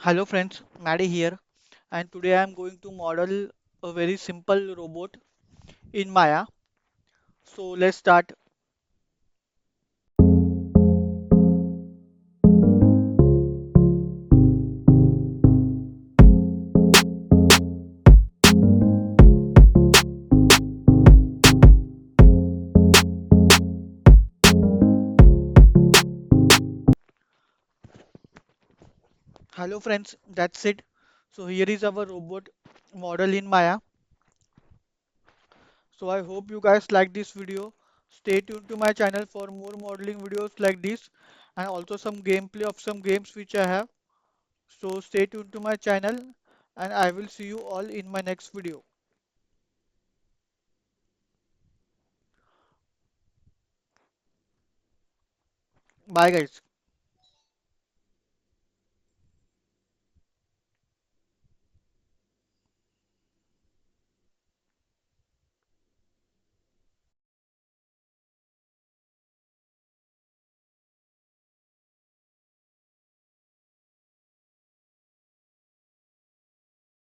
Hello friends, Maddie here, and today I am going to model a very simple robot in Maya. So let's start. Hello friends, that's it. So here is our robot model in Maya. So I hope you guys like this video. Stay tuned to my channel for more modeling videos like this and also some gameplay of some games which I have. So stay tuned to my channel and I will see you all in my next video. Bye guys.